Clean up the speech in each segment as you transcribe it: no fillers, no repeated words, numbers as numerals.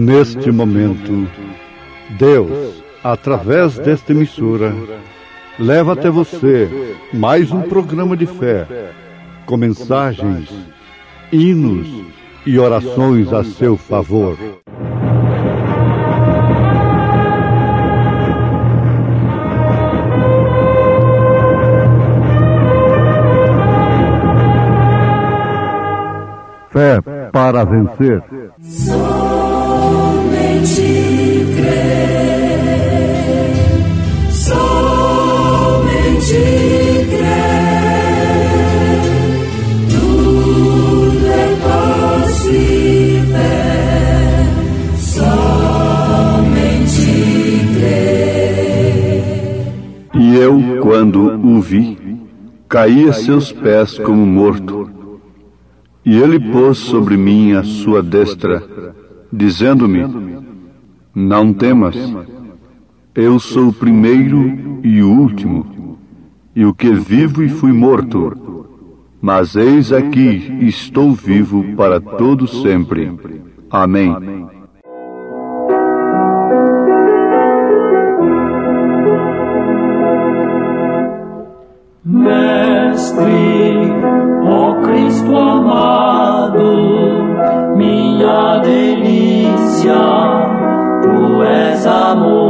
Neste momento, Deus, através desta emissora, leva até você mais um programa de fé, com mensagens, hinos e orações a seu favor. Fé para vencer. Somente crer, somente crer, tudo é possível, somente crer. E eu, quando o vi, caí a seus pés como morto. E ele pôs sobre mim a sua destra, dizendo-me: não temas, eu sou o primeiro e o último, e o que vivo e fui morto, mas eis aqui estou vivo para todo sempre. Amém. Mestre, ó Cristo amado, minha delícia, tu és amor.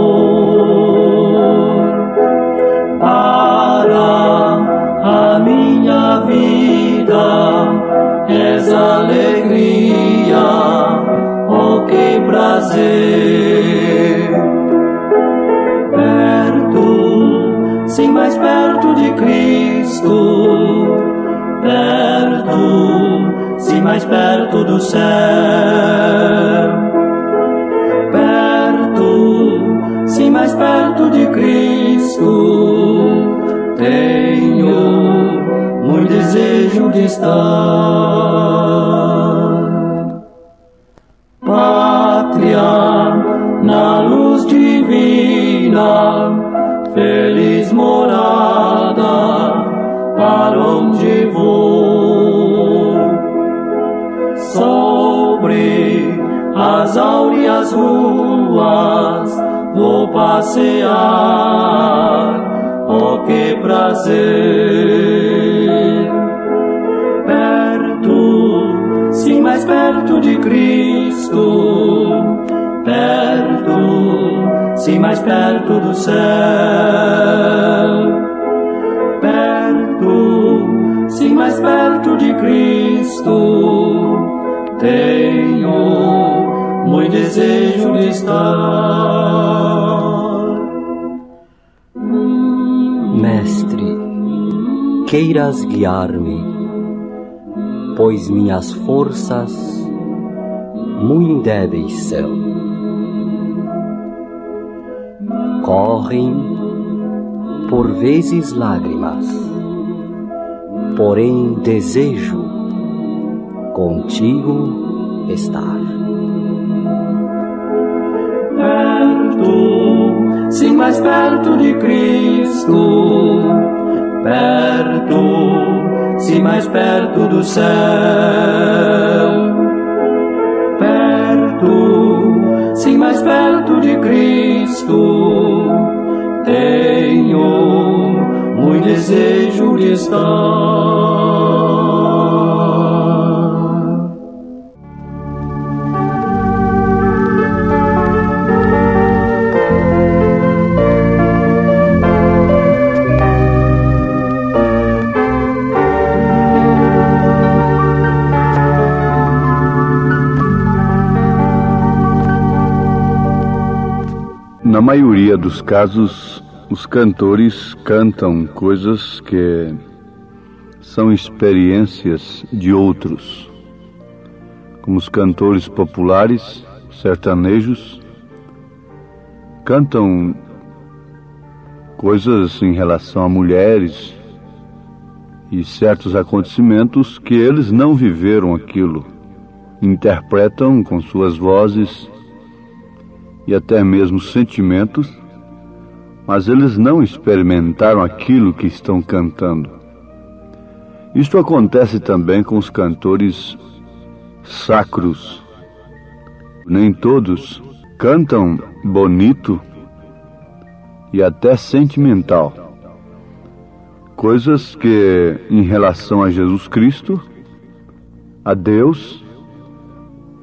Para a minha vida és alegria, ó que prazer. Perto, sim, mais perto de Cristo, perto, sim, mais perto do céu. Perto, sim, mais perto de Cristo, tenho muito desejo de estar. Pátria, na luz divina, feliz morada, para onde vou. Sobre as áureas ruas vou passear, oh que prazer. Perto, sim, mais perto de Cristo, perto, sim, mais perto do céu. Perto, sim, mais perto de Cristo, tenho muito desejo de estar. Mestre, queiras guiar-me, pois minhas forças muito débeis são. Correm por vezes lágrimas, porém desejo contigo estar. Perto, sim, mais perto de Cristo, perto, sim, mais perto do céu. Perto, sim, mais perto de Cristo, tenho muito desejo de estar. Na maioria dos casos, os cantores cantam coisas que são experiências de outros. Como os cantores populares, sertanejos, cantam coisas em relação a mulheres e certos acontecimentos que eles não viveram aquilo. Interpretam com suas vozes e até mesmo sentimentos, mas eles não experimentaram aquilo que estão cantando. Isto acontece também com os cantores sacros, Nem todos cantam bonito e até sentimental. Coisas que, em relação a Jesus Cristo, a Deus,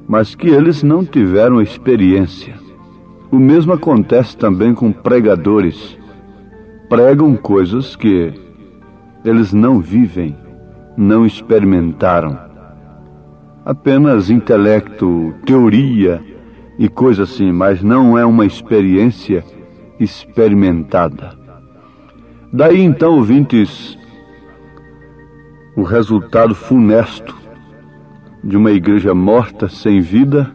mas que eles não tiveram experiência. O mesmo acontece também com pregadores. Pregam coisas que eles não vivem, não experimentaram. Apenas intelecto, teoria e coisa assim, mas não é uma experiência experimentada. Daí então, ouvintes, o resultado funesto de uma igreja morta, sem vida,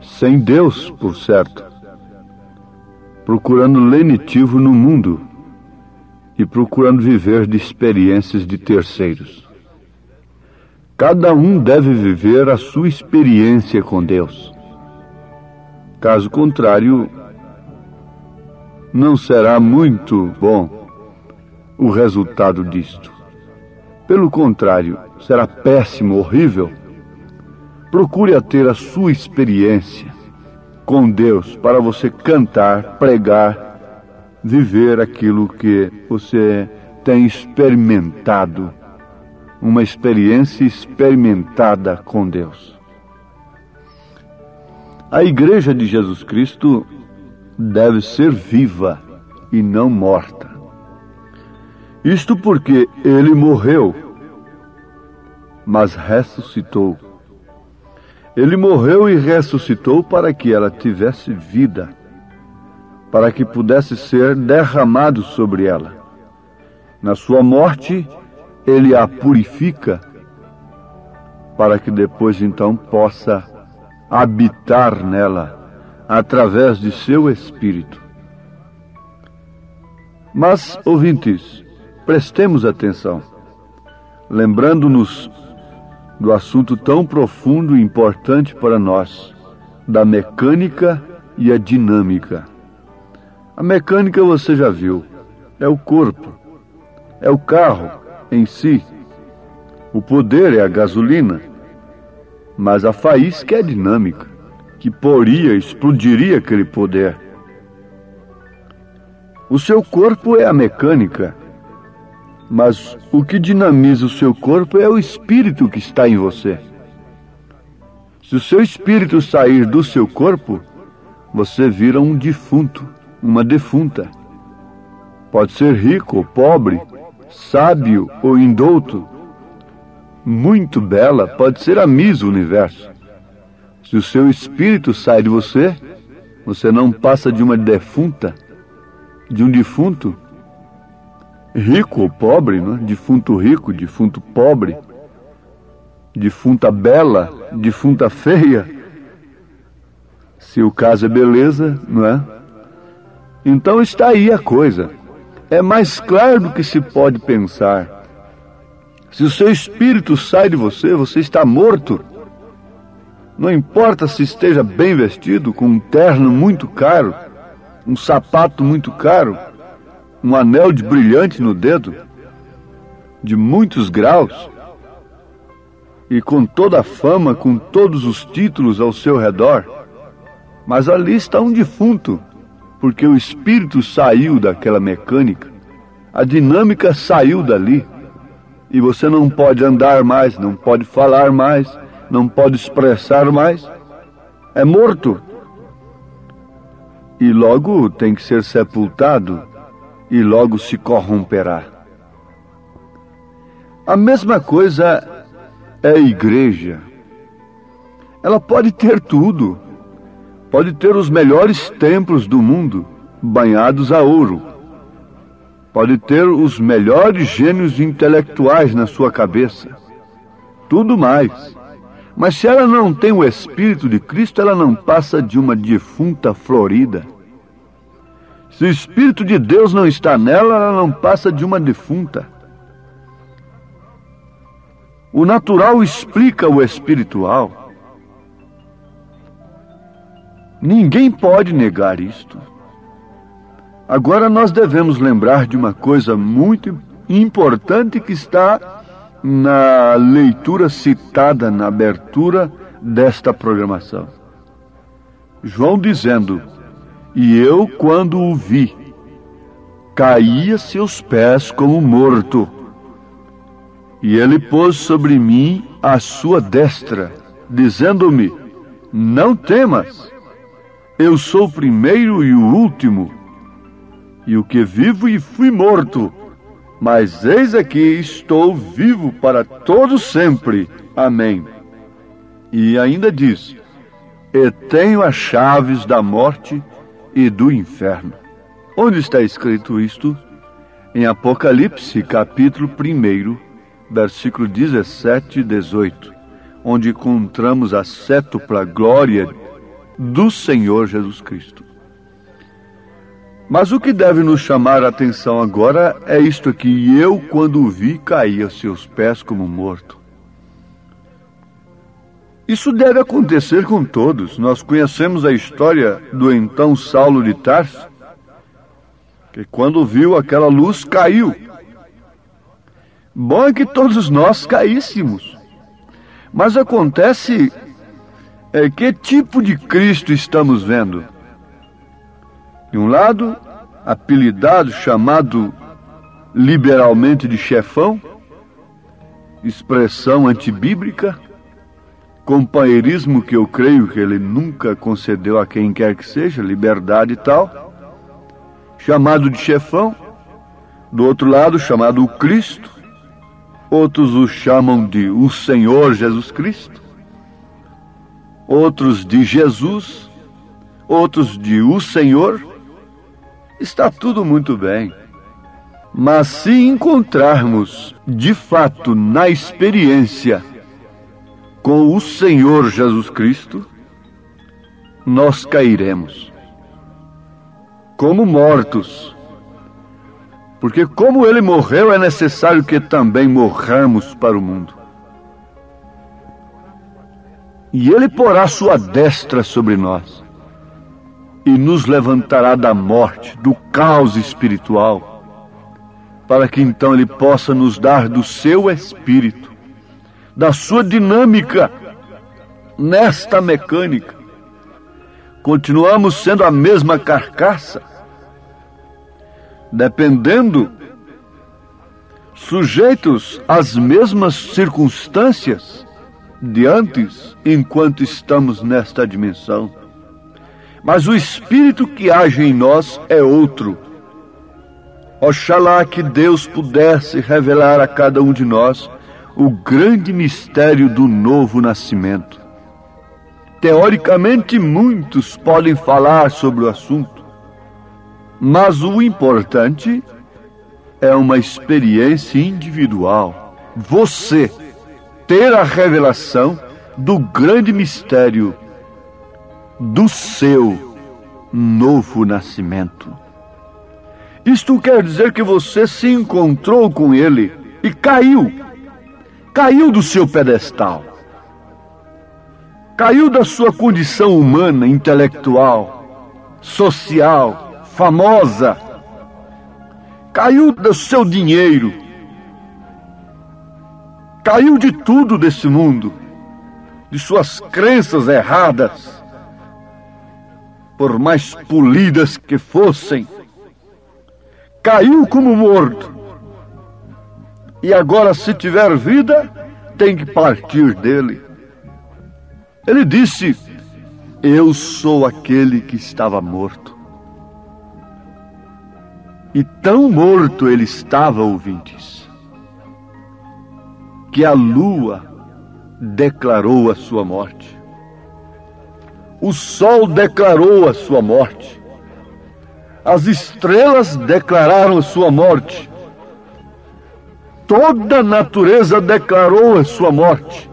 sem Deus, por certo, procurando lenitivo no mundo e procurando viver de experiências de terceiros. Cada um deve viver a sua experiência com Deus. Caso contrário, não será muito bom o resultado disto. Pelo contrário, será péssimo, horrível. Procure a ter a sua experiência com Deus para você cantar, pregar, viver aquilo que você tem experimentado. Uma experiência experimentada com Deus. A Igreja de Jesus Cristo deve ser viva e não morta. Isto porque Ele morreu, mas ressuscitou. Ele morreu e ressuscitou para que ela tivesse vida, para que pudesse ser derramado sobre ela. Na sua morte, Ele a purifica, para que depois então possa habitar nela, através de seu Espírito. Mas, ouvintes, prestemos atenção, lembrando-nos do assunto tão profundo e importante para nós, da mecânica e a dinâmica. A mecânica você já viu, é o corpo, é o carro em si. O poder é a gasolina, mas a faísca é a dinâmica, que explodiria aquele poder. O seu corpo é a mecânica, mas o que dinamiza o seu corpo é o espírito que está em você. Se o seu espírito sair do seu corpo, você vira um defunto, uma defunta. Pode ser rico ou pobre, sábio ou indouto, muito bela, pode ser a Miss Universo. Se o seu espírito sai de você, você não passa de uma defunta, de um defunto, rico ou pobre, não é? Defunto rico, defunto pobre, defunta bela, defunta feia, se o caso é beleza, não é? Então está aí a coisa. É mais claro do que se pode pensar. Se o seu espírito sai de você, você está morto. Não importa se esteja bem vestido, com um terno muito caro, um sapato muito caro, um anel de brilhante no dedo, de muitos graus, e com toda a fama, com todos os títulos ao seu redor, mas ali está um defunto, porque o espírito saiu daquela mecânica, a dinâmica saiu dali, e você não pode andar mais, não pode falar mais, não pode expressar mais, é morto. E logo tem que ser sepultado, e logo se corromperá. A mesma coisa é a igreja. Ela pode ter tudo, pode ter os melhores templos do mundo, banhados a ouro, pode ter os melhores gênios intelectuais na sua cabeça, tudo mais. Mas se ela não tem o Espírito de Cristo, ela não passa de uma defunta florida. Se o Espírito de Deus não está nela, ela não passa de uma defunta. O natural explica o espiritual. Ninguém pode negar isto. Agora nós devemos lembrar de uma coisa muito importante que está na leitura citada na abertura desta programação. João dizendo: e eu, quando o vi, caí a seus pés como morto. E ele pôs sobre mim a sua destra, dizendo-me: não temas, eu sou o primeiro e o último, e o que vivo e fui morto, mas eis aqui estou vivo para todo sempre. Amém. E ainda diz: e tenho as chaves da morte e do inferno. Onde está escrito isto? Em Apocalipse, capítulo 1, versículo 17 e 18, onde encontramos a sétupla glória do Senhor Jesus Cristo. Mas o que deve nos chamar a atenção agora é isto aqui: e eu, quando o vi, caí a seus pés como morto. Isso deve acontecer com todos. Nós conhecemos a história do então Saulo de Tarso, que quando viu aquela luz caiu. Bom é que todos nós caíssemos. Mas acontece, que tipo de Cristo estamos vendo? De um lado, apelidado, chamado liberalmente de chefão, expressão antibíblica, companheirismo que eu creio que ele nunca concedeu a quem quer que seja, liberdade e tal, chamado de chefão. Do outro lado, chamado o Cristo, outros o chamam de o Senhor Jesus Cristo, outros de Jesus, outros de o Senhor. Está tudo muito bem, mas se encontrarmos de fato na experiência com o Senhor Jesus Cristo, nós cairemos como mortos, porque como ele morreu, é necessário que também morramos para o mundo. E ele porá sua destra sobre nós e nos levantará da morte, do caos espiritual, para que então ele possa nos dar do seu espírito, da sua dinâmica nesta mecânica. Continuamos sendo a mesma carcaça, dependendo, sujeitos às mesmas circunstâncias de antes, enquanto estamos nesta dimensão. Mas o Espírito que age em nós é outro. Oxalá que Deus pudesse revelar a cada um de nós o grande mistério do novo nascimento. Teoricamente, muitos podem falar sobre o assunto, mas o importante é uma experiência individual. Você ter a revelação do grande mistério do seu novo nascimento. Isto quer dizer que você se encontrou com ele e caiu do seu pedestal, caiu da sua condição humana, intelectual, social, famosa, caiu do seu dinheiro, caiu de tudo desse mundo, de suas crenças erradas, por mais polidas que fossem, caiu como morto. E agora, se tiver vida, tem que partir dele. Ele disse: eu sou aquele que estava morto. E tão morto ele estava, ouvintes, que a lua declarou a sua morte. O sol declarou a sua morte. As estrelas declararam a sua morte. Toda a natureza declarou a sua morte.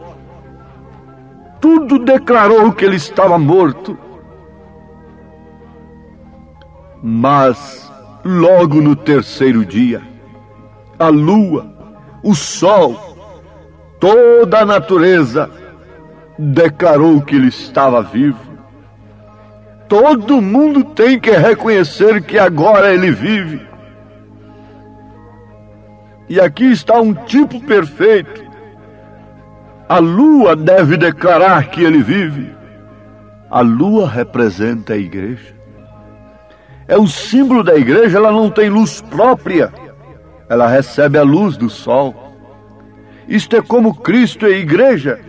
Tudo declarou que ele estava morto. Mas, logo no terceiro dia, a lua, o sol, toda a natureza declarou que ele estava vivo. Todo mundo tem que reconhecer que agora ele vive. E aqui está um tipo perfeito. A lua deve declarar que ele vive. A lua representa a igreja. É o símbolo da igreja. Ela não tem luz própria. Ela recebe a luz do sol. Isto é como Cristo é a igreja.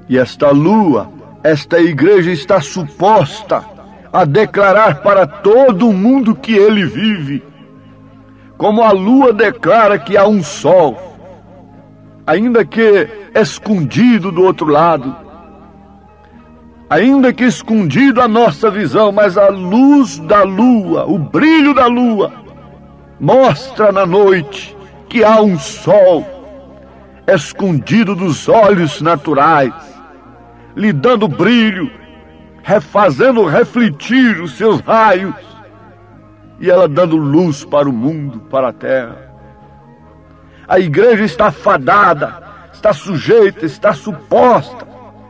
E esta lua, esta igreja está suposta a declarar para todo mundo que ele vive. Como a lua declara que há um sol, ainda que escondido do outro lado, ainda que escondido a nossa visão, mas a luz da lua, o brilho da lua, mostra na noite que há um sol escondido dos olhos naturais, lhe dando brilho, fazendo refletir os seus raios, e ela dando luz para o mundo, para a terra. A igreja está fadada, está sujeita, está suposta.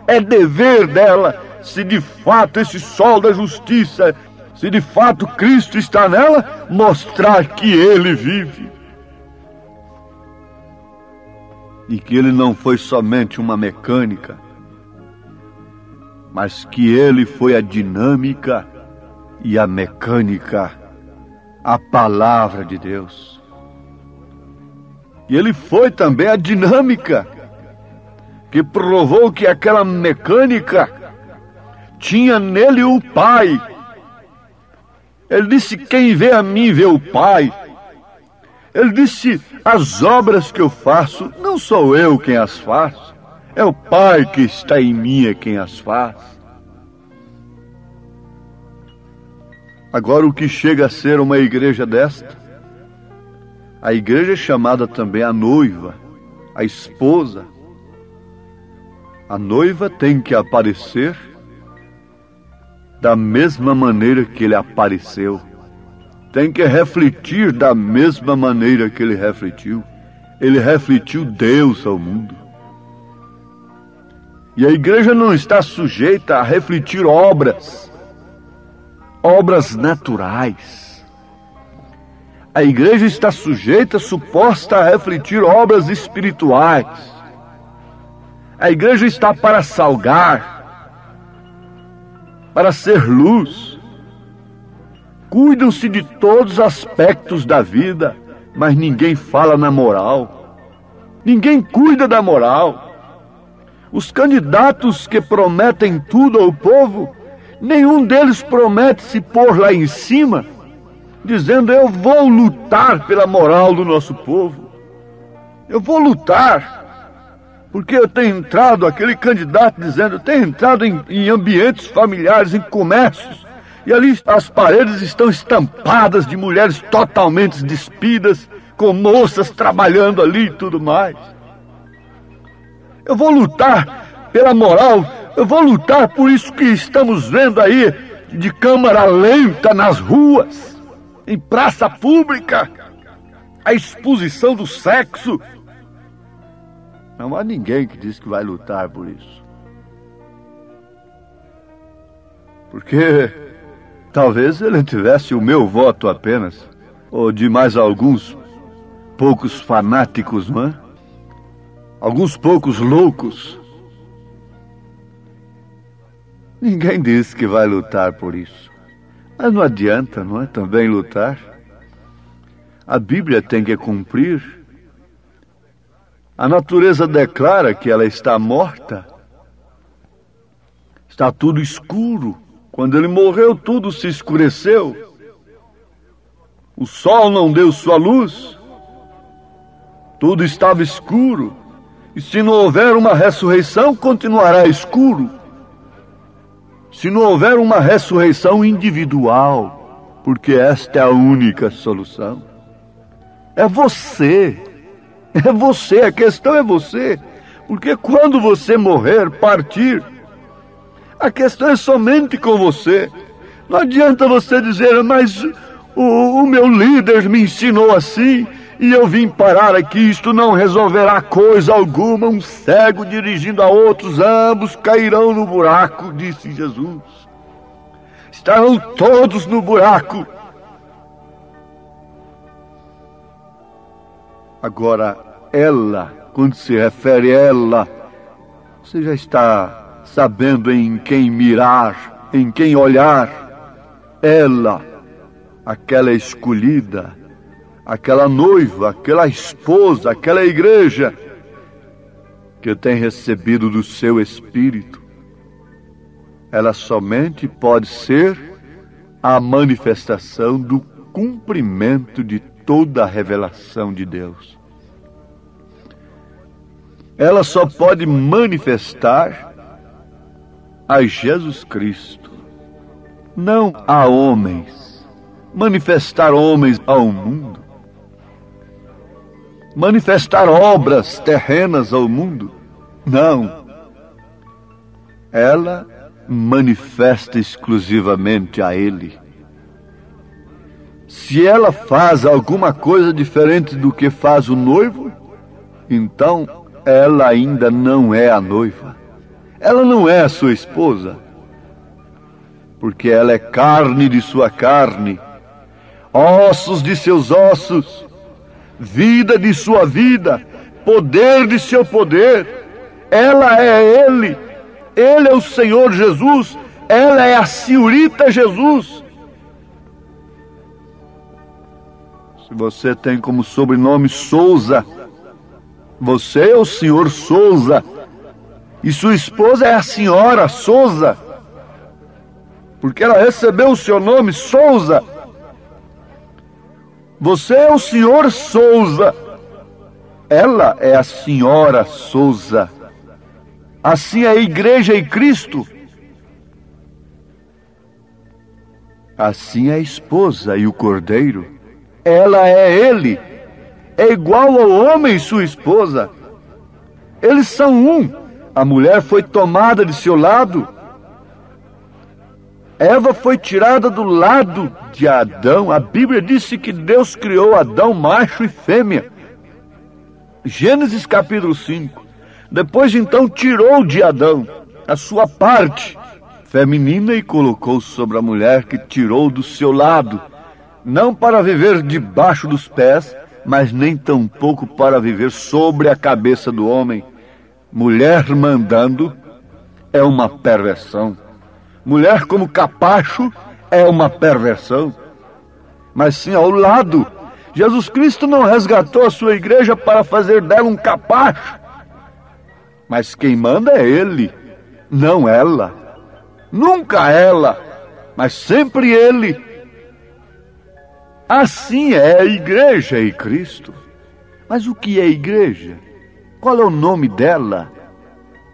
É dever dela, se de fato esse sol da justiça, se de fato Cristo está nela, mostrar que ele vive. E que ele não foi somente uma mecânica, mas que ele foi a dinâmica e a mecânica, a palavra de Deus. E ele foi também a dinâmica, que provou que aquela mecânica tinha nele o Pai. Ele disse: quem vê a mim vê o Pai. Ele disse: as obras que eu faço, não sou eu quem as faço, é o Pai que está em mim é quem as faz. Agora, o que chega a ser uma igreja desta? A igreja é chamada também a noiva, a esposa. A noiva tem que aparecer da mesma maneira que ele apareceu. Tem que refletir da mesma maneira que ele refletiu. Ele refletiu Deus ao mundo. E a igreja não está sujeita a refletir obras naturais. A igreja está sujeita, suposta a refletir obras espirituais. A igreja está para salgar, para ser luz. Cuidam-se de todos os aspectos da vida, mas ninguém fala na moral. Ninguém cuida da moral. Os candidatos que prometem tudo ao povo, nenhum deles promete se pôr lá em cima, dizendo: eu vou lutar pela moral do nosso povo. Eu vou lutar, porque eu tenho entrado, aquele candidato dizendo, eu tenho entrado em ambientes familiares, em comércios, e ali as paredes estão estampadas de mulheres totalmente despidas, com moças trabalhando ali e tudo mais. Eu vou lutar pela moral, eu vou lutar por isso que estamos vendo aí, de câmara lenta nas ruas, em praça pública, a exposição do sexo. Não há ninguém que diz que vai lutar por isso. Porque talvez ele tivesse o meu voto apenas, ou de mais alguns poucos fanáticos, não é? Alguns poucos loucos. Ninguém diz que vai lutar por isso. Mas não adianta, não é? Também lutar. A Bíblia tem que cumprir. A natureza declara que ela está morta. Está tudo escuro. Quando ele morreu, tudo se escureceu. O sol não deu sua luz. Tudo estava escuro. E se não houver uma ressurreição, continuará escuro. Se não houver uma ressurreição individual, porque esta é a única solução. É você. É você, a questão é você. Porque quando você morrer, partir, a questão é somente com você. Não adianta você dizer, mas o meu líder me ensinou assim, e eu vim parar aqui, isto não resolverá coisa alguma. Um cego dirigindo a outros, ambos cairão no buraco, disse Jesus. Estarão todos no buraco. Agora, ela, quando se refere a ela, você já está sabendo em quem mirar, em quem olhar. Ela, aquela escolhida, aquela noiva, aquela esposa, aquela igreja que tem recebido do seu Espírito, ela somente pode ser a manifestação do cumprimento de toda a revelação de Deus. Ela só pode manifestar a Jesus Cristo, não a homens, manifestar homens ao mundo, manifestar obras terrenas ao mundo. Não. Ela manifesta exclusivamente a Ele. Se ela faz alguma coisa diferente do que faz o noivo, então ela ainda não é a noiva. Ela não é a sua esposa, porque ela é carne de sua carne, ossos de seus ossos, vida de sua vida, poder de seu poder. Ela é Ele. Ele é o Senhor Jesus. Ela é a senhorita Jesus. Se você tem como sobrenome Souza, você é o senhor Souza. E sua esposa é a senhora Souza, porque ela recebeu o seu nome, Souza. Você é o senhor Souza. Ela é a senhora Souza. Assim é a igreja e Cristo. Assim é a esposa e o cordeiro. Ela é ele. É igual ao homem e sua esposa. Eles são um. A mulher foi tomada de seu lado. Eva foi tirada do lado de Adão. A Bíblia disse que Deus criou Adão macho e fêmea. Gênesis capítulo 5. Depois então tirou de Adão a sua parte feminina e colocou sobre a mulher que tirou do seu lado, não para viver debaixo dos pés, mas nem tampouco para viver sobre a cabeça do homem. Mulher mandando é uma perversão. Mulher como capacho é uma perversão. Mas sim ao lado. Jesus Cristo não resgatou a sua igreja para fazer dela um capacho. Mas quem manda é Ele, não ela. Nunca ela, mas sempre Ele. Assim é a igreja e Cristo. Mas o que é igreja? Qual é o nome dela?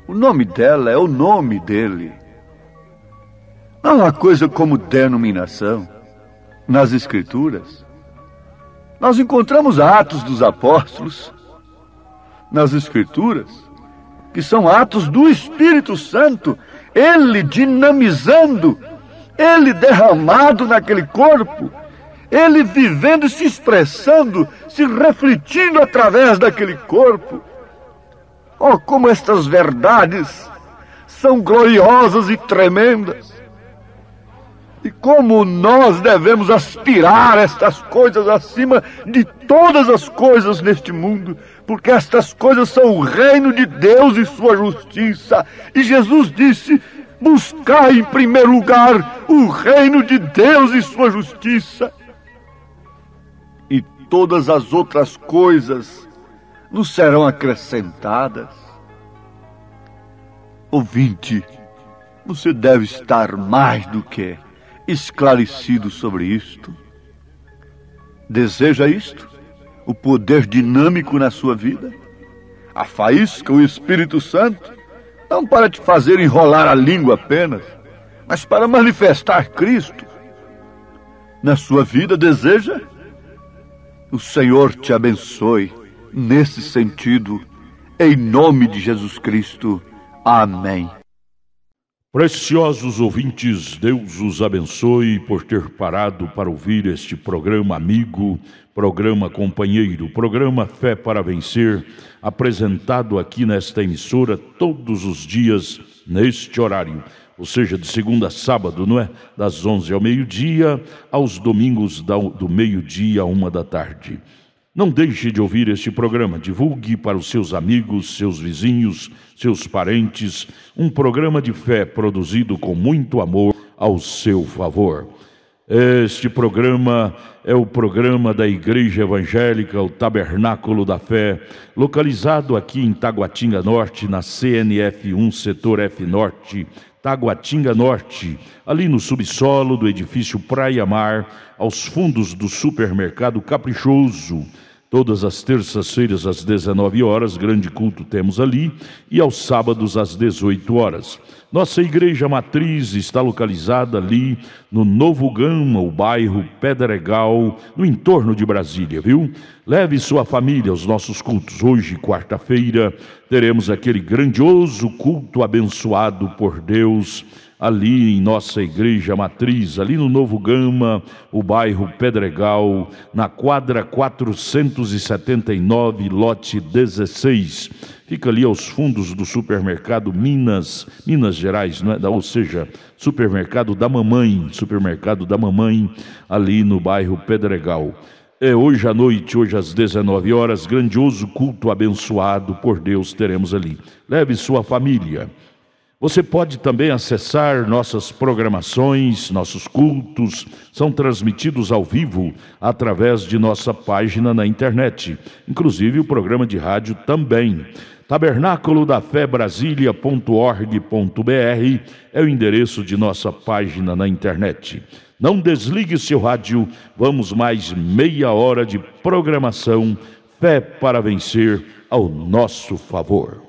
O nome dela é o nome dele. Não há coisa como denominação. Nas Escrituras, nós encontramos Atos dos Apóstolos, nas Escrituras, que são atos do Espírito Santo, Ele dinamizando, Ele derramado naquele corpo, Ele vivendo e se expressando, se refletindo através daquele corpo. Oh, como estas verdades são gloriosas e tremendas! E como nós devemos aspirar estas coisas acima de todas as coisas neste mundo, porque estas coisas são o reino de Deus e sua justiça. E Jesus disse: buscai em primeiro lugar o reino de Deus e sua justiça, e todas as outras coisas nos serão acrescentadas. Ouvinte, você deve estar mais do que esclarecido sobre isto. Deseja isto? O poder dinâmico na sua vida? A faísca, o Espírito Santo? Não para te fazer enrolar a língua apenas, mas para manifestar Cristo na sua vida. Deseja? O Senhor te abençoe nesse sentido, em nome de Jesus Cristo. Amém. Preciosos ouvintes, Deus os abençoe por ter parado para ouvir este programa amigo, programa companheiro, programa Fé para Vencer, apresentado aqui nesta emissora todos os dias neste horário, ou seja, de segunda a sábado, não é? Das 11 ao meio-dia, aos domingos do meio-dia à 1 da tarde. Não deixe de ouvir este programa. Divulgue para os seus amigos, seus vizinhos, seus parentes. Um programa de fé produzido com muito amor ao seu favor. Este programa é o programa da Igreja Evangélica, o Tabernáculo da Fé, localizado aqui em Taguatinga Norte, na CNF1, Setor F Norte, Taguatinga Norte, ali no subsolo do edifício Praia Mar, aos fundos do supermercado Caprichoso. Todas as terças-feiras às 19 horas, grande culto temos ali, e aos sábados às 18 horas. Nossa igreja matriz está localizada ali no Novo Gama, o bairro Pedregal, no entorno de Brasília, viu? Leve sua família aos nossos cultos. Hoje, quarta-feira, teremos aquele grandioso culto abençoado por Deus, ali em nossa igreja matriz, ali no Novo Gama, o bairro Pedregal, na quadra 479, lote 16. Fica ali aos fundos do supermercado Minas Gerais, não é? Ou seja, supermercado da mamãe, ali no bairro Pedregal. Hoje à noite, hoje às 19 horas, grandioso culto abençoado por Deus teremos ali. Leve sua família. Você pode também acessar nossas programações, nossos cultos, são transmitidos ao vivo através de nossa página na internet, inclusive o programa de rádio também. Tabernáculo da Fé Brasília.org.br é o endereço de nossa página na internet. Não desligue seu rádio, vamos mais meia hora de programação, Fé para Vencer ao nosso favor.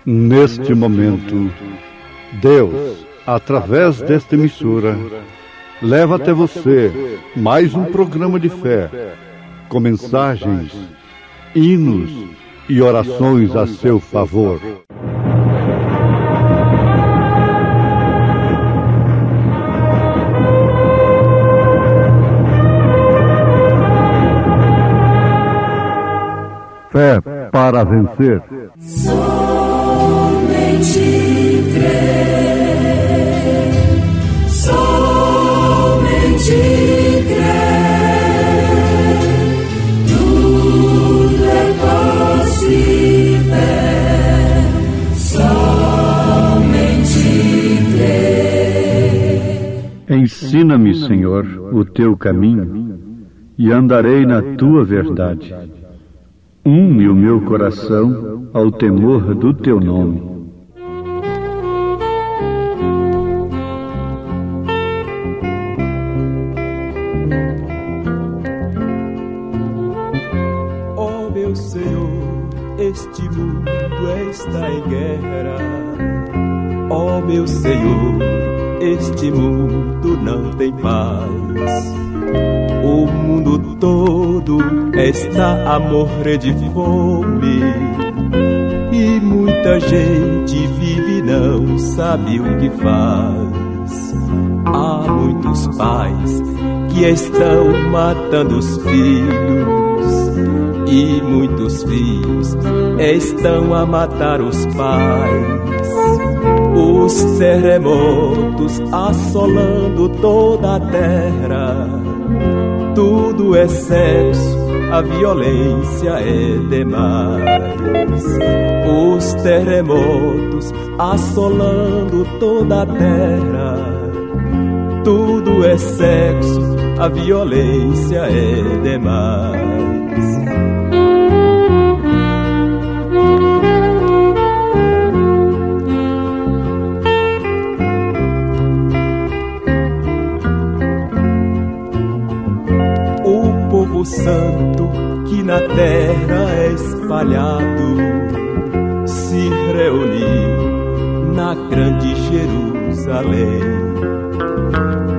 Neste momento, Deus, através desta emissora, leva até você mais um programa de fé, com mensagens, hinos e orações a seu favor. Fé para vencer. Somente crer, somente crer, tudo é possível, somente crer. Ensina-me, Senhor, o teu caminho, e andarei na tua verdade. Une o meu coração ao temor do teu nome. Ó meu Senhor, este mundo está em guerra. Ó meu Senhor, este mundo não tem paz. O mundo todo está a morrer de fome, e muita gente vive e não sabe o que faz. Há muitos pais que estão matando os filhos, e muitos filhos estão a matar os pais. Os terremotos assolando toda a terra, tudo é sexo, a violência é demais. Os terremotos assolando toda a terra, tudo é sexo, a violência é demais. Santo que na terra é espalhado se reuniu na grande Jerusalém,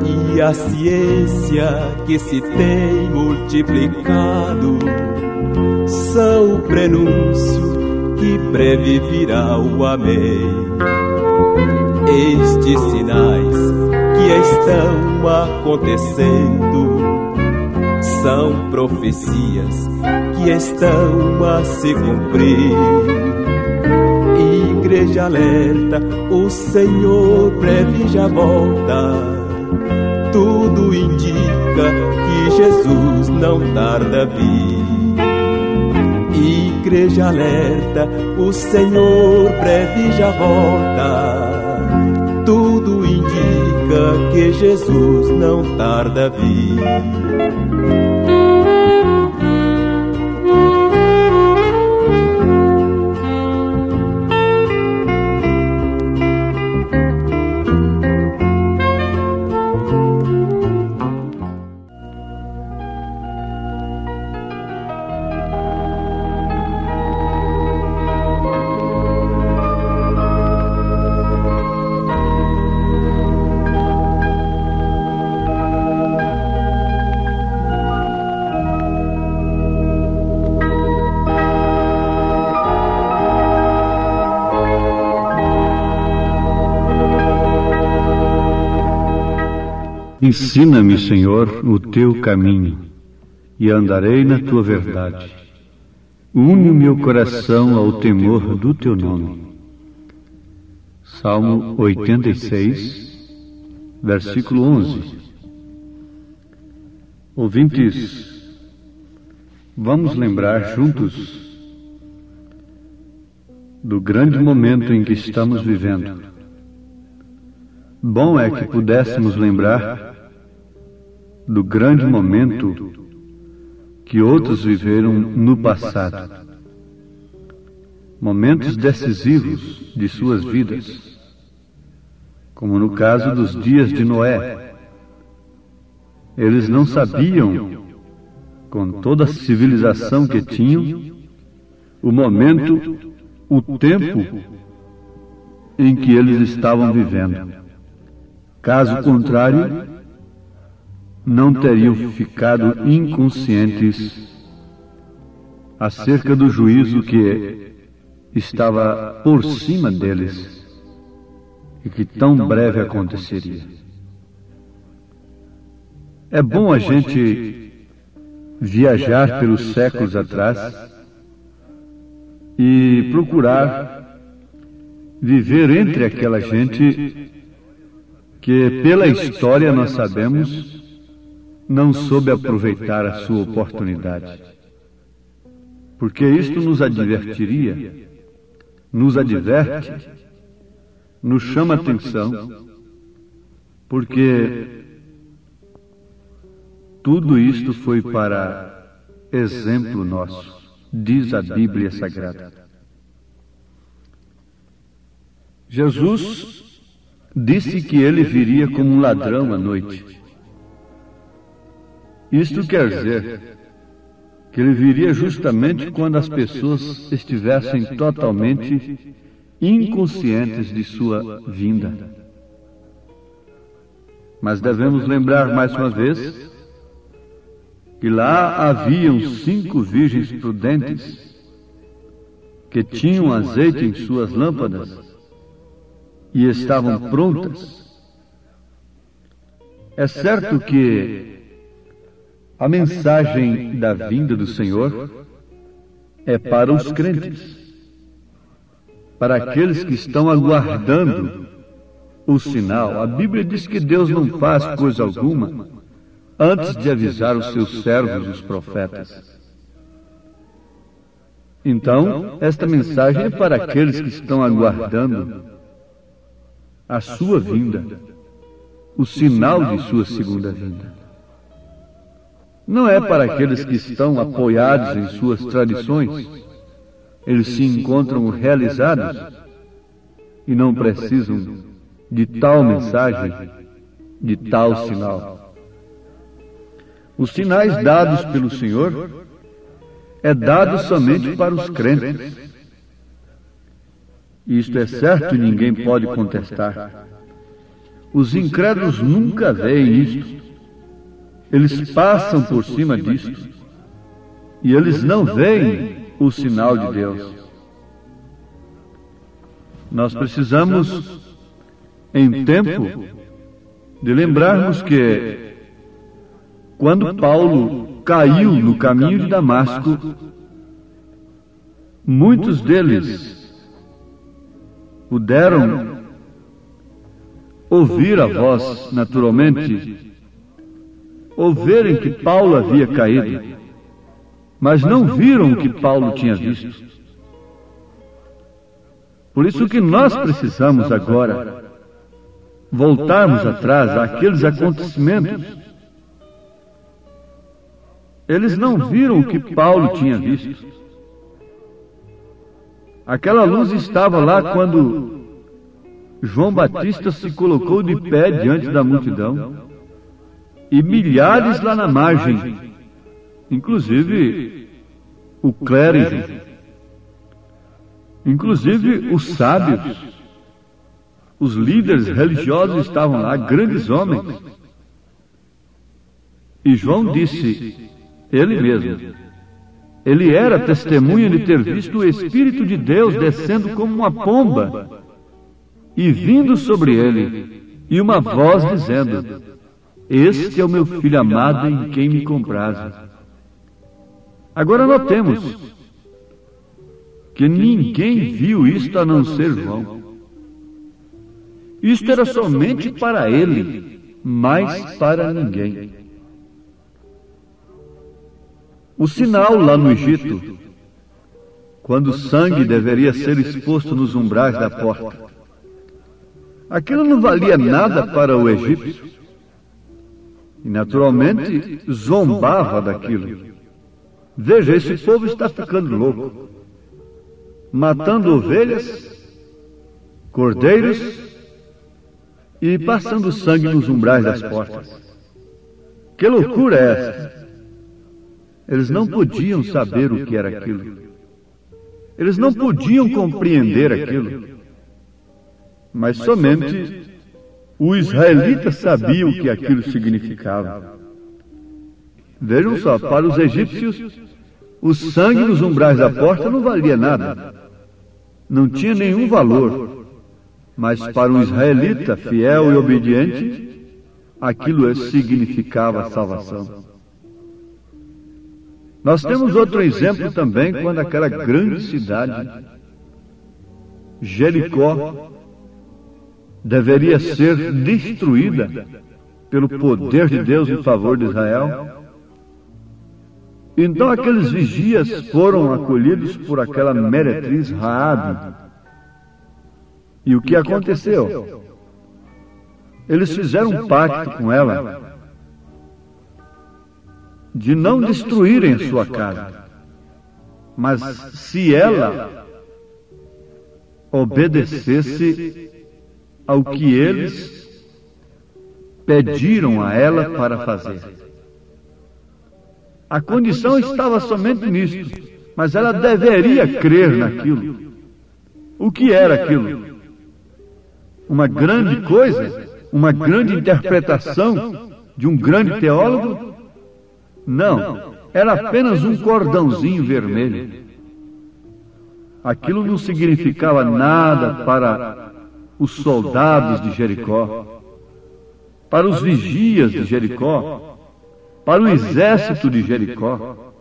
e a ciência que se tem multiplicado são o prenúncio que breve virá o amém. Estes sinais que estão acontecendo são profecias que estão a se cumprir. Igreja alerta, o Senhor breve já volta. Tudo indica que Jesus não tarda a vir. Igreja alerta, o Senhor breve já volta. Tudo indica que Jesus não tarda a vir. Ensina-me, Senhor, o teu caminho, e andarei na tua verdade. Une o meu coração ao temor do teu nome. Salmo 86, versículo 11. Ouvintes, vamos lembrar juntos do grande momento em que estamos vivendo. Bom é que pudéssemos lembrar do grande momento que outros viveram no passado. Momentos decisivos de suas vidas, como no caso dos dias de Noé. Eles não sabiam, com toda a civilização que tinham, o momento, o tempo em que eles estavam vivendo. Caso contrário, não teriam ficado inconscientes acerca do juízo que estava por cima deles e que tão breve aconteceria. É bom a gente viajar pelos séculos atrás e procurar viver entre aquela gente que, pela história, nós sabemos, não soube aproveitar a sua oportunidade. Porque isto nos advertiria, nos adverte, nos chama a atenção, porque tudo isto foi para exemplo nosso, diz a Bíblia Sagrada. Jesus disse que ele viria como um ladrão à noite. Isto quer dizer que ele viria justamente quando as pessoas estivessem totalmente inconscientes de sua vinda. Mas devemos lembrar mais uma vez que lá haviam 5 virgens prudentes que tinham azeite em suas lâmpadas e estavam prontas. É certo que a mensagem da vinda do Senhor é para os crentes, para aqueles que estão aguardando o sinal. A Bíblia diz que Deus não faz coisa alguma antes de avisar os seus servos, os profetas. Então, esta mensagem é para aqueles que estão aguardando a sua vinda, o sinal de sua segunda vinda. Não é para aqueles que estão apoiados em suas tradições. Eles se encontram realizados e não precisam de tal mensagem, de tal sinal. Os sinais dados pelo Senhor é dado somente para os crentes. Isto é certo e ninguém pode contestar. Os incrédulos nunca veem isto. Eles passam por cima disto e eles não veem o sinal de Deus. Nós precisamos, em tempo, de lembrarmos que, quando Paulo caiu no caminho de Damasco, muitos deles puderam ouvir a voz, naturalmente, ouvirem que Paulo havia caído, mas não viram o que Paulo tinha visto. Por isso que nós precisamos agora voltarmos atrás àqueles acontecimentos. Eles não viram o que Paulo tinha visto. Aquela luz estava lá quando João Batista se colocou de pé diante da multidão, e milhares lá na margem, inclusive o clérigo, inclusive os sábios, os líderes religiosos estavam lá, grandes homens. E João disse, ele mesmo, ele era testemunha de ter visto o Espírito de Deus descendo como uma pomba e vindo sobre ele, e uma voz dizendo, este é o meu filho amado em quem me comprazo. Agora notemos que ninguém viu isto a não ser João. Isto era somente para ele, mas para ninguém. O sinal lá no Egito, quando o sangue deveria ser exposto nos umbrais da porta, aquilo não valia nada para o egípcio. E naturalmente zombava daquilo. Veja, esse povo está ficando louco, matando ovelhas, cordeiros e passando sangue nos umbrais das portas. Que loucura é essa? Eles não podiam saber o que era aquilo. Eles não podiam compreender aquilo. Mas somente o israelita sabia o que aquilo significava. Vejam só, para os egípcios, o sangue nos umbrais da porta não valia nada. Não tinha nenhum valor. Mas para um israelita fiel e obediente, aquilo significava a salvação. Nós temos outro exemplo também, quando aquela grande cidade, Jericó, deveria ser destruída pelo poder de Deus em favor de Israel. Então aqueles vigias foram acolhidos por aquela meretriz Raabe. E o que aconteceu? Eles fizeram um pacto com ela de não destruírem sua casa, mas se ela obedecesse ao que eles pediram a ela para fazer. A condição estava somente nisto, mas ela deveria crer naquilo. O que era aquilo? Uma grande coisa? Uma grande interpretação de um grande teólogo? Não, era apenas um cordãozinho vermelho. Aquilo não significava nada para os soldados de Jericó, para os vigias de Jericó, para o exército de Jericó.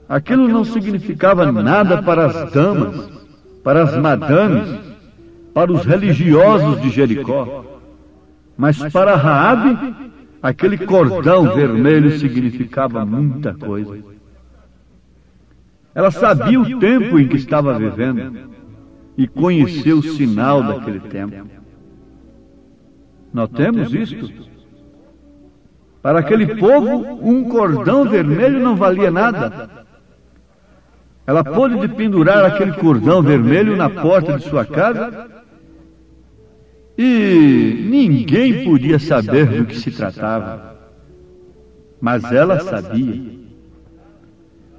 Aquilo não significava nada para as damas, para as madames, para os religiosos de Jericó. Mas para Raabe, aquele cordão vermelho significava muita coisa. Ela sabia o tempo em que estava vivendo e conheceu o sinal daquele tempo. Notemos isto. Para aquele povo, um cordão vermelho não valia nada. Ela pôde pendurar aquele cordão vermelho na porta de sua casa e ninguém podia saber do que se tratava. Mas ela sabia.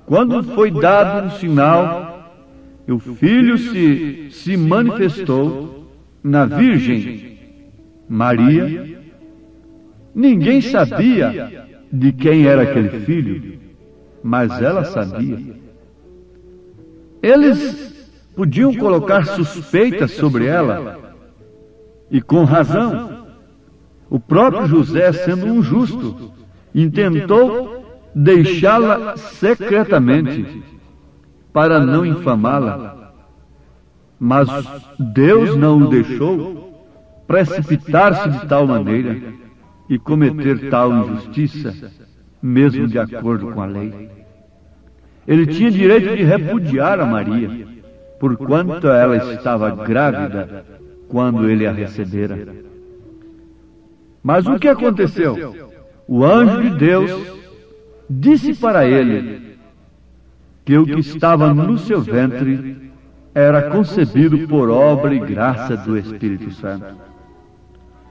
Quando foi dado o sinal, o filho se manifestou na Virgem Maria. Ninguém sabia de quem era aquele filho, mas ela sabia. Eles podiam colocar suspeitas sobre ela, e com razão. O próprio José, sendo um justo, intentou deixá-la secretamente, para não infamá-la. Mas Deus não o deixou precipitar-se de tal maneira e cometer tal injustiça, mesmo de acordo com a lei. Ele tinha direito de repudiar a Maria, porquanto ela estava grávida quando ele a recebera. Mas o que aconteceu? O anjo de Deus disse para ele que o que estava no seu ventre era concebido por obra e graça do Espírito Santo.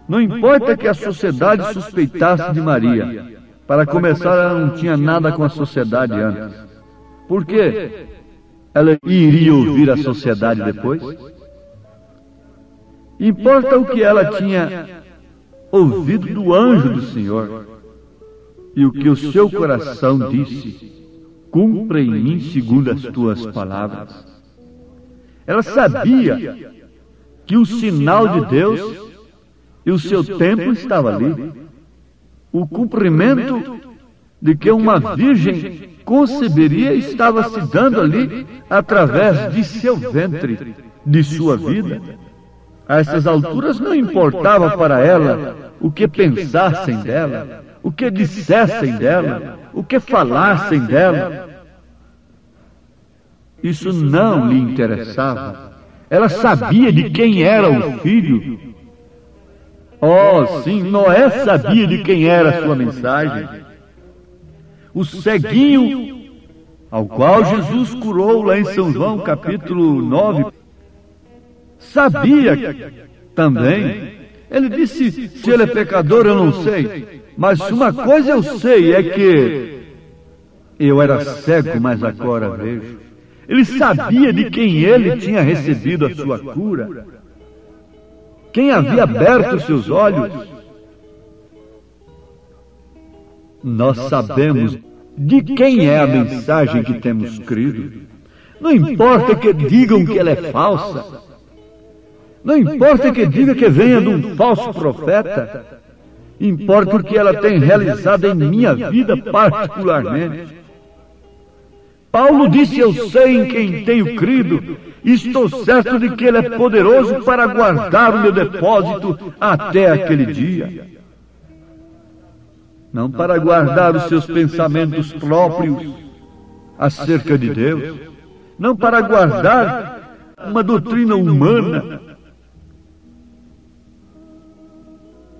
Não importa que a sociedade suspeitasse de Maria. Para começar, ela não tinha nada com a sociedade antes. Por quê? Ela iria ouvir a sociedade depois? Importa o que ela tinha ouvido do anjo do Senhor e o que o seu coração disse: cumpra em mim segundo as tuas palavras. Ela sabia que o sinal de Deus e o seu tempo estava ali. O cumprimento de que uma virgem conceberia estava se dando ali através de seu ventre, de sua vida. A essas alturas não importava para ela o que pensassem dela, o que dissessem dela, o que falassem dela. Isso não lhe interessava. Ela sabia de quem era o filho. Oh, sim, Noé sabia de quem era a sua mensagem. O ceguinho, ao qual Jesus curou lá em São João, capítulo 9, sabia também. Ele disse, se ele é pecador, eu não sei. Mas uma coisa eu sei, é que eu era cego, mas agora vejo. Ele sabia de quem ele tinha recebido a sua cura. Quem havia aberto seus olhos. Nós sabemos de quem é a mensagem que temos crido. Não importa que digam que ela é falsa. Não importa que diga que venha de um falso profeta. Importa o que ela tem realizado em minha vida particularmente. Paulo disse, eu sei em quem tenho crido, e estou certo de que ele é poderoso para guardar o meu depósito até aquele dia. Não para guardar os seus pensamentos próprios acerca de Deus, não para guardar uma doutrina humana.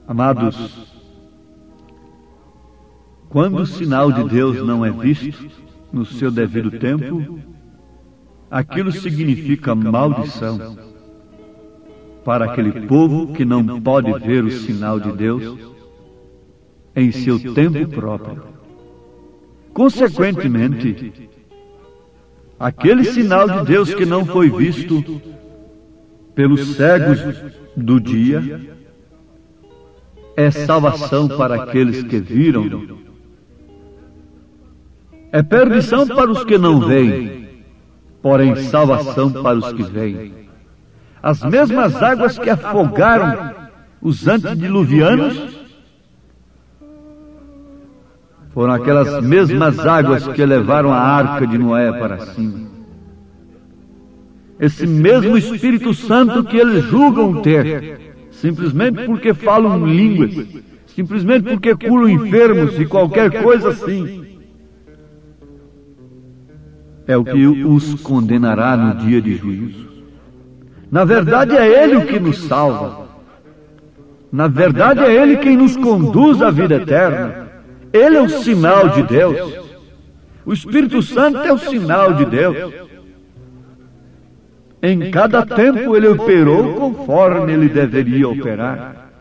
Amados, quando o sinal de Deus não é visto no seu devido tempo, aquilo significa maldição para aquele povo que não pode ver o sinal de Deus em seu tempo próprio. Consequentemente, aquele sinal de Deus que não foi visto pelos cegos do dia é salvação para aqueles que viram. É perdição para os que não veem, porém salvação para os que veem. As mesmas águas que afogaram os antediluvianos foram aquelas mesmas águas que levaram a arca de Noé para cima. Esse mesmo Espírito Santo que eles julgam ter, simplesmente porque falam línguas, simplesmente porque curam enfermos e qualquer coisa assim, é o que os condenará no dia de juízo. Na verdade, é Ele o que nos salva. Na verdade, é Ele quem nos conduz à vida eterna. Ele é o sinal de Deus. O Espírito Santo é o sinal de Deus. Em cada tempo Ele operou conforme Ele deveria operar.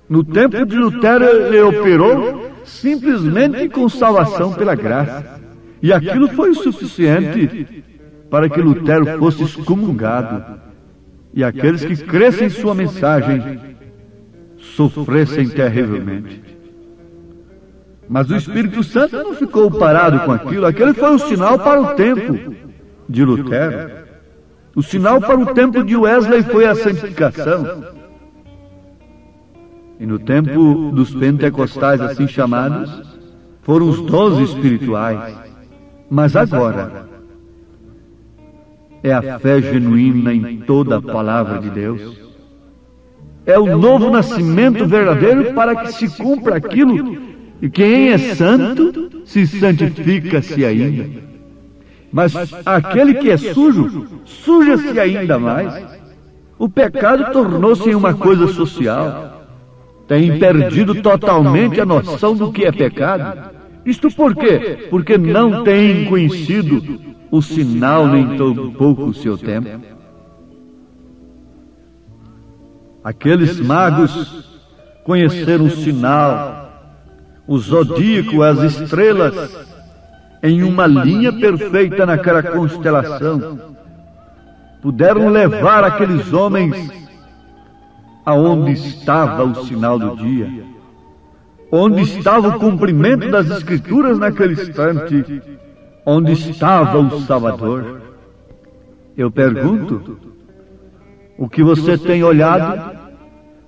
No tempo de Lutero Ele operou simplesmente com salvação pela graça. E aquilo foi o suficiente para que Lutero fosse excomungado e aqueles que crescem em sua mensagem sofressem terrivelmente. Mas o Espírito Santo não ficou parado com aquilo. Aquele foi o sinal para o tempo de Lutero. O sinal para o tempo de Wesley foi a santificação. E no tempo dos pentecostais, assim chamados, foram os dons espirituais. Mas agora é a fé genuína em toda a palavra de Deus. É o novo nascimento verdadeiro para que se cumpra aquilo. E quem é santo se santifica-se ainda. Mas aquele que é sujo, suja-se ainda mais. O pecado tornou-se uma coisa social. Tem perdido totalmente a noção do que é pecado. Isto por quê? Porque não tem conhecido o sinal nem tampouco o seu tempo. Aqueles magos conheceram o sinal, o zodíaco, as estrelas, em uma linha perfeita naquela constelação. Puderam levar aqueles homens aonde estava o sinal do dia, onde estava o cumprimento das Escrituras naquele instante, onde estava o Salvador. Eu pergunto, o que você tem olhado,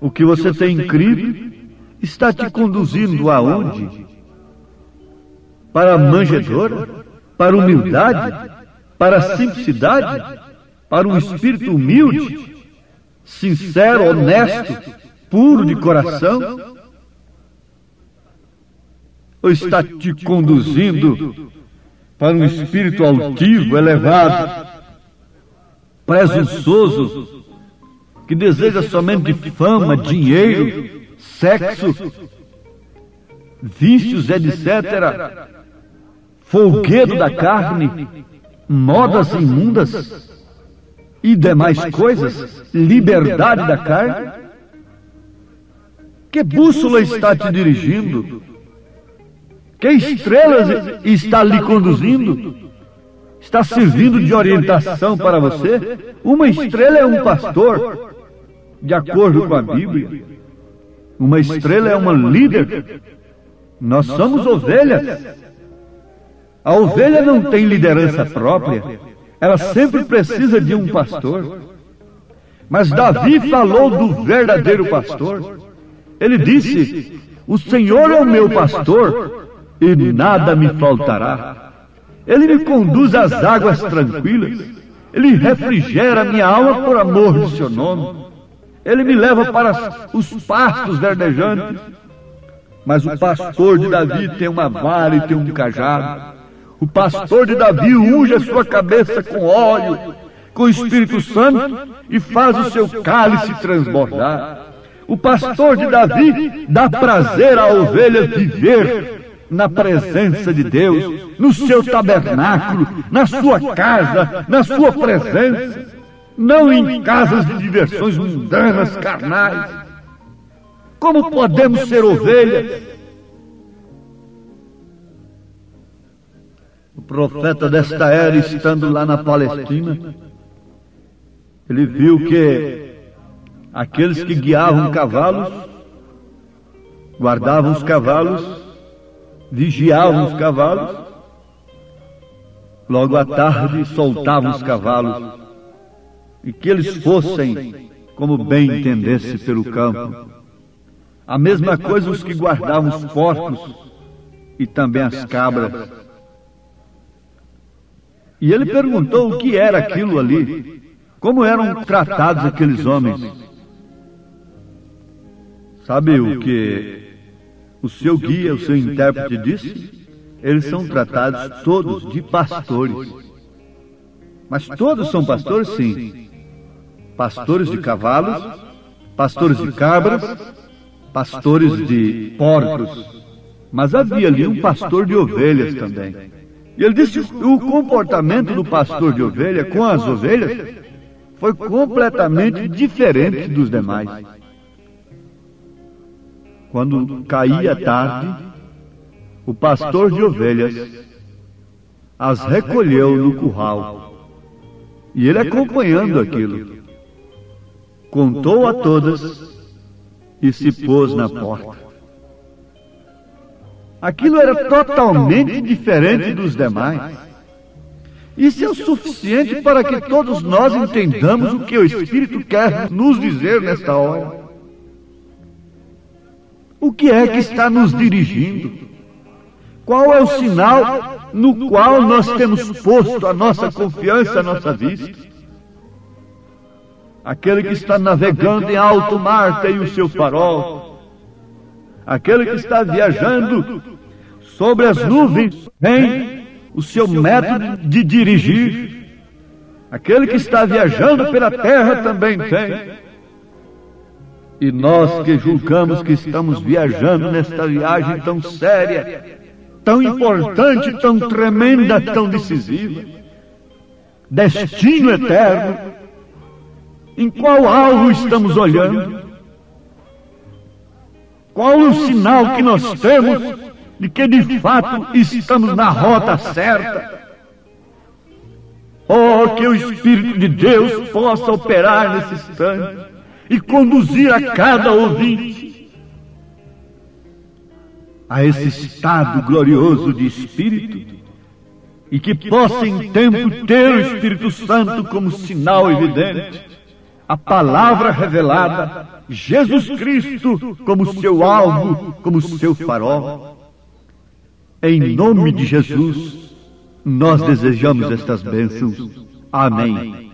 o que você tem crido, está te conduzindo aonde? Para a manjedoura? Para a humildade? Para a simplicidade? Para um espírito humilde, sincero, honesto, puro de coração? Ou está te conduzindo para um espírito altivo, elevado, presunçoso, que deseja somente fama, dinheiro, sexo, vícios, etc., folguedo da carne, modas imundas e demais coisas, liberdade da carne? Que bússola está te dirigindo? Que estrelas está lhe conduzindo? Está servindo de orientação para você? Uma estrela é um pastor, de acordo com a Bíblia. Uma estrela é uma líder. Nós somos ovelhas. A ovelha não tem liderança própria. Ela sempre precisa de um pastor. Mas Davi falou do verdadeiro pastor. Ele disse: o Senhor é o meu pastor e nada me faltará. Ele me conduz às águas tranquilas. Ele refrigera minha alma por amor de seu nome. Ele me leva para os pastos verdejantes. Mas o pastor de Davi tem uma vara e tem um cajado. O pastor de Davi unge a sua cabeça com óleo, com o Espírito Santo, e faz o seu cálice transbordar. O pastor de Davi dá prazer à ovelha viver na presença de Deus, no seu tabernáculo, na sua casa, na sua presença, não em casas de diversões mundanas, carnais. Como podemos ser ovelhas? O profeta desta era, estando lá na Palestina, ele viu que aqueles que guiavam cavalos, guardavam os cavalos, vigiavam os cavalos, logo à tarde soltavam os cavalos, e que eles fossem como bem entendesse pelo campo. A mesma coisa os que guardavam os porcos e também as cabras. E ele perguntou o que era aquilo ali, como eram tratados aqueles homens. Sabe o que o seu guia, o seu intérprete disse? Eles são tratados todos de pastores. Mas todos são pastores, sim. Pastores de cavalos, pastores de cabras, pastores de porcos. Mas havia ali um pastor de ovelhas também. E ele disse que o comportamento do pastor de ovelha com as ovelhas foi completamente diferente dos demais. Quando caía a tarde, o pastor de ovelhas as recolheu no curral. E ele, acompanhando aquilo, contou a todas e se pôs na porta. Aquilo era totalmente diferente dos demais. Isso é o suficiente para que todos nós entendamos o que o Espírito quer nos dizer nesta hora. O que é que está nos dirigindo? Qual é o sinal no qual nós temos posto a nossa confiança, a nossa vista? Aquele que está navegando em alto mar tem o seu farol. Aquele que está viajando sobre as nuvens tem o seu método de dirigir. Aquele que está viajando pela terra também tem. E nós que julgamos que estamos viajando nesta viagem tão séria, tão importante, tão tremenda, tão decisiva, destino eterno, em qual alvo estamos olhando? Qual o sinal que nós temos de que de fato estamos na rota certa? Oh, que o Espírito de Deus possa operar nesse instante e conduzir a cada ouvinte a esse estado glorioso de Espírito, e que possa em tempo ter o Espírito Santo como sinal evidente, a palavra revelada, Jesus Cristo como seu alvo, como seu farol. Em nome de Jesus, nós desejamos estas bênçãos. Amém.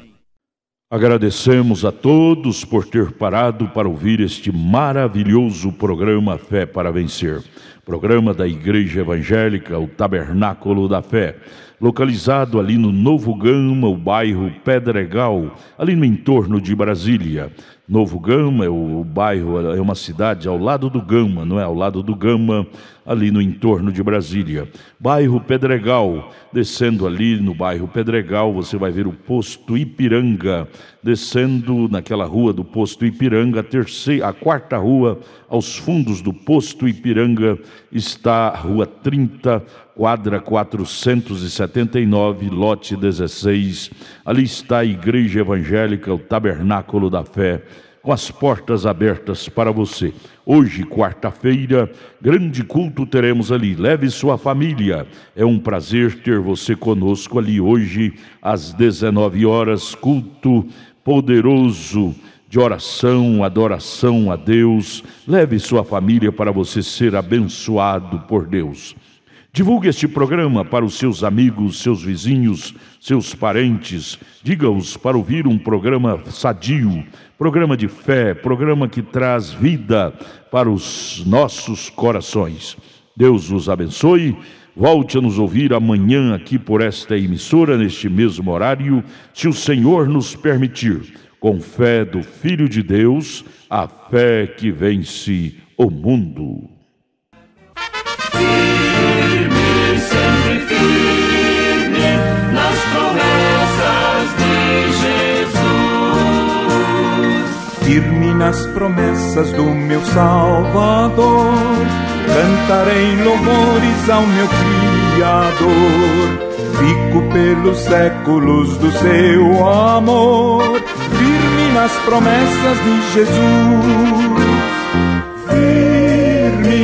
Agradecemos a todos por ter parado para ouvir este maravilhoso programa Fé para Vencer. Programa da Igreja Evangélica, o Tabernáculo da Fé, localizado ali no Novo Gama, o bairro Pedregal, ali no entorno de Brasília. Novo Gama é o bairro, é uma cidade ao lado do Gama, não é? Ao lado do Gama, ali no entorno de Brasília. Bairro Pedregal, descendo ali no bairro Pedregal, você vai ver o posto Ipiranga. Descendo naquela rua do posto Ipiranga, a quarta rua, aos fundos do posto Ipiranga, está a rua 30, quadra 479, lote 16. Ali está a Igreja Evangélica, o Tabernáculo da Fé, com as portas abertas para você. Hoje, quarta-feira, grande culto teremos ali. Leve sua família. É um prazer ter você conosco ali hoje, às 19 horas, culto poderoso de oração, adoração a Deus. Leve sua família para você ser abençoado por Deus. Divulgue este programa para os seus amigos, seus vizinhos, seus parentes. Diga-os para ouvir um programa sadio, programa de fé, programa que traz vida para os nossos corações. Deus os abençoe. Volte a nos ouvir amanhã aqui por esta emissora, neste mesmo horário, se o Senhor nos permitir. Com fé do Filho de Deus, a fé que vence o mundo. Firme, sempre firme, nas promessas de Jesus. Firme nas promessas do meu Salvador, cantarei louvores ao meu Criador. Fico pelos séculos do seu amor, firme nas promessas de Jesus. Firme,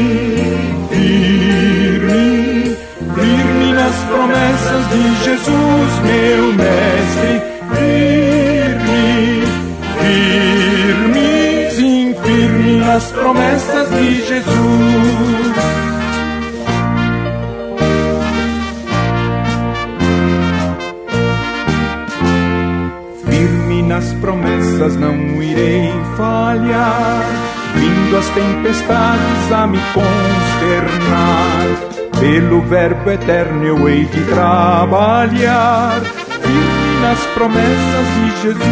firme, firme nas promessas de Jesus, meu mestre. Firme, firme, sim, firme nas promessas de Jesus. Nas promessas não irei falhar, vindo as tempestades a me consternar. Pelo verbo eterno eu hei de trabalhar, firme nas promessas de Jesus.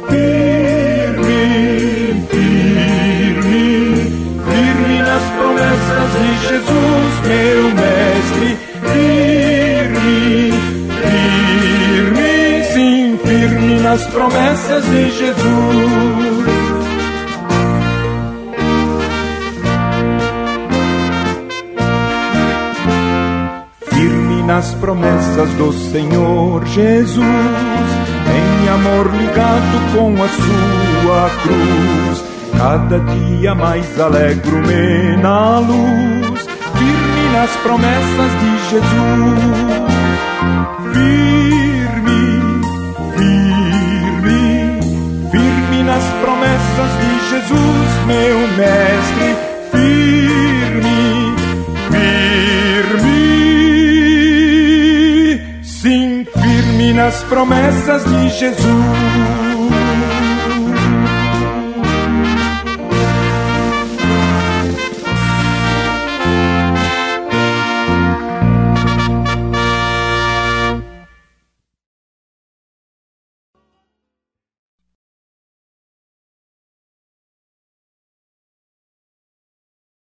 Firme, firme, firme nas promessas de Jesus, meu mestre. Firme, firme, firme nas promessas de Jesus. Firme nas promessas do Senhor Jesus, em amor ligado com a sua cruz. Cada dia mais alegro-me na luz, firme nas promessas de Jesus. Firme, firme, firme nas promessas de Jesus, meu mestre. Firme, firme, sim, firme nas promessas de Jesus.